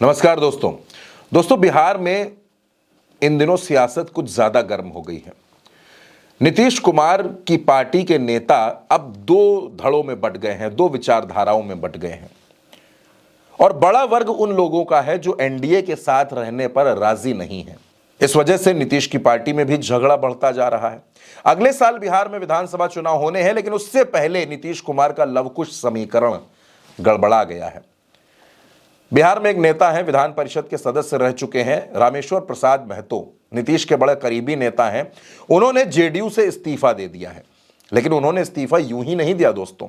नमस्कार दोस्तों बिहार में इन दिनों सियासत कुछ ज्यादा गर्म हो गई है। नीतीश कुमार की पार्टी के नेता अब दो धड़ों में बंट गए हैं, दो विचारधाराओं में बंट गए हैं और बड़ा वर्ग उन लोगों का है जो एनडीए के साथ रहने पर राजी नहीं है। इस वजह से नीतीश की पार्टी में भी झगड़ा बढ़ता जा रहा है। अगले साल बिहार में विधानसभा चुनाव होने हैं, लेकिन उससे पहले नीतीश कुमार का लवकुश समीकरण गड़बड़ा गया है। बिहार में एक नेता है, विधान परिषद के सदस्य रह चुके हैं, रामेश्वर प्रसाद महतो, नीतीश के बड़े करीबी नेता हैं। उन्होंने जेडीयू से इस्तीफा दे दिया है, लेकिन उन्होंने इस्तीफा यूं ही नहीं दिया दोस्तों।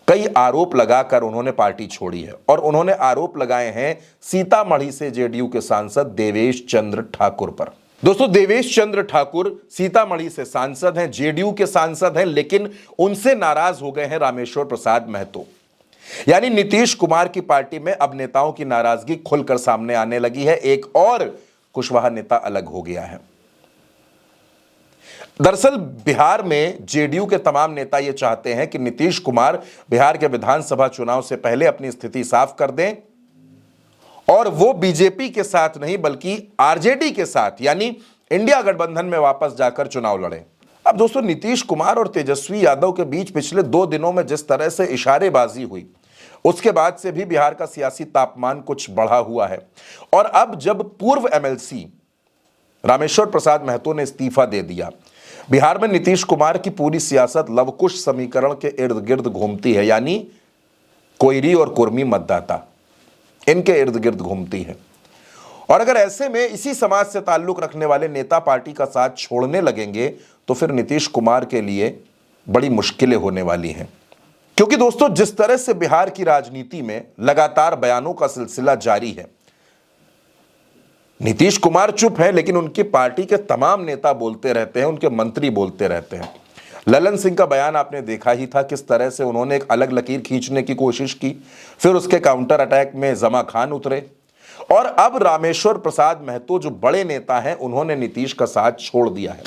कई आरोप लगाकर उन्होंने पार्टी छोड़ी है और उन्होंने आरोप लगाए हैं सीतामढ़ी से जेडीयू के सांसद देवेश चंद्र ठाकुर पर। दोस्तों, देवेश चंद्र ठाकुर सीतामढ़ी से सांसद हैं, जेडीयू के सांसद हैं, लेकिन उनसे नाराज हो गए हैं रामेश्वर प्रसाद महतो। यानी नीतीश कुमार की पार्टी में अब नेताओं की नाराजगी खुलकर सामने आने लगी है। एक और कुशवाहा नेता अलग हो गया है। दरअसल बिहार में जेडीयू के तमाम नेता यह चाहते हैं कि नीतीश कुमार बिहार के विधानसभा चुनाव से पहले अपनी स्थिति साफ कर दें और वो बीजेपी के साथ नहीं बल्कि आरजेडी के साथ यानी इंडिया गठबंधन में वापस जाकर चुनाव लड़ें। अब दोस्तों, नीतीश कुमार और तेजस्वी यादव के बीच पिछले 2 दिनों में जिस तरह से इशारेबाजी हुई, उसके बाद से भी बिहार का सियासी तापमान कुछ बढ़ा हुआ है। और अब जब पूर्व एमएलसी रामेश्वर प्रसाद महतो ने इस्तीफा दे दिया, बिहार में नीतीश कुमार की पूरी सियासत लवकुश समीकरण के इर्द गिर्द घूमती है। यानी कोयरी और कुर्मी मतदाता इनके इर्द गिर्द घूमती है। और अगर ऐसे में इसी समाज से ताल्लुक रखने वाले नेता पार्टी का साथ छोड़ने लगेंगे तो फिर नीतीश कुमार के लिए बड़ी मुश्किलें होने वाली हैं। क्योंकि दोस्तों, जिस तरह से बिहार की राजनीति में लगातार बयानों का सिलसिला जारी है, नीतीश कुमार चुप है लेकिन उनकी पार्टी के तमाम नेता बोलते रहते हैं, उनके मंत्री बोलते रहते हैं। ललन सिंह का बयान आपने देखा ही था, किस तरह से उन्होंने एक अलग लकीर खींचने की कोशिश की, फिर उसके काउंटर अटैक में जमा खान उतरे। और अब रामेश्वर प्रसाद महतो जो बड़े नेता हैं, उन्होंने नीतीश का साथ छोड़ दिया है।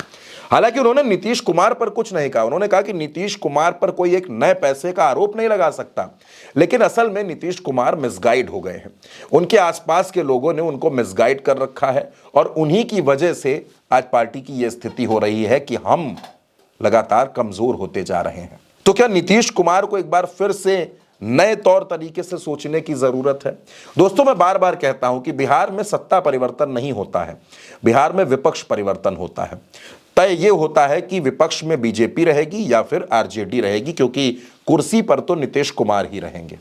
हालांकि उन्होंने नीतीश कुमार पर कुछ नहीं कहा। उन्होंने कहा कि नीतीश कुमार पर कोई एक नए पैसे का आरोप नहीं लगा सकता, लेकिन असल में नीतीश कुमार मिसगाइड हो गए हैं। उनके आसपास के लोगों ने उनको मिसगाइड कर रखा है और उन्हीं की वजह से आज पार्टी की यह स्थिति हो रही है कि हम लगातार कमजोर होते जा रहे हैं। तो क्या नीतीश कुमार को एक बार फिर से नए तौर तरीके से सोचने की जरूरत है? दोस्तों, मैं बार बार कहता हूं कि बिहार में सत्ता परिवर्तन नहीं होता है, बिहार में विपक्ष परिवर्तन होता है। तय ये होता है कि विपक्ष में बीजेपी रहेगी या फिर आरजेडी रहेगी, क्योंकि कुर्सी पर तो नीतीश कुमार ही रहेंगे।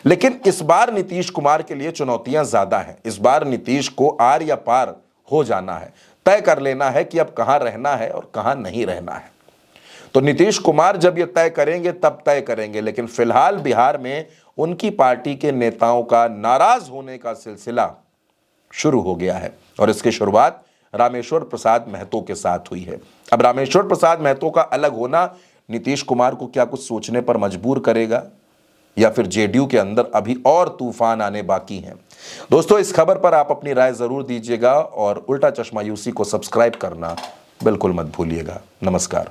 लेकिन इस बार नीतीश कुमार के लिए चुनौतियां ज्यादा हैं। इस बार नीतीश को आर या पार हो जाना है, तय कर लेना है कि अब कहां रहना है और कहां नहीं रहना है। तो नीतीश कुमार जब ये तय करेंगे तब तय करेंगे, लेकिन फिलहाल बिहार में उनकी पार्टी के नेताओं का नाराज होने का सिलसिला शुरू हो गया है और इसकी शुरुआत रामेश्वर प्रसाद महतो के साथ हुई है। अब रामेश्वर प्रसाद महतो का अलग होना नीतीश कुमार को क्या कुछ सोचने पर मजबूर करेगा या फिर जेडीयू के अंदर अभी और तूफान आने बाकी हैं? दोस्तों, इस खबर पर आप अपनी राय जरूर दीजिएगा और उल्टा चश्मा यूसी को सब्सक्राइब करना बिल्कुल मत भूलिएगा। नमस्कार।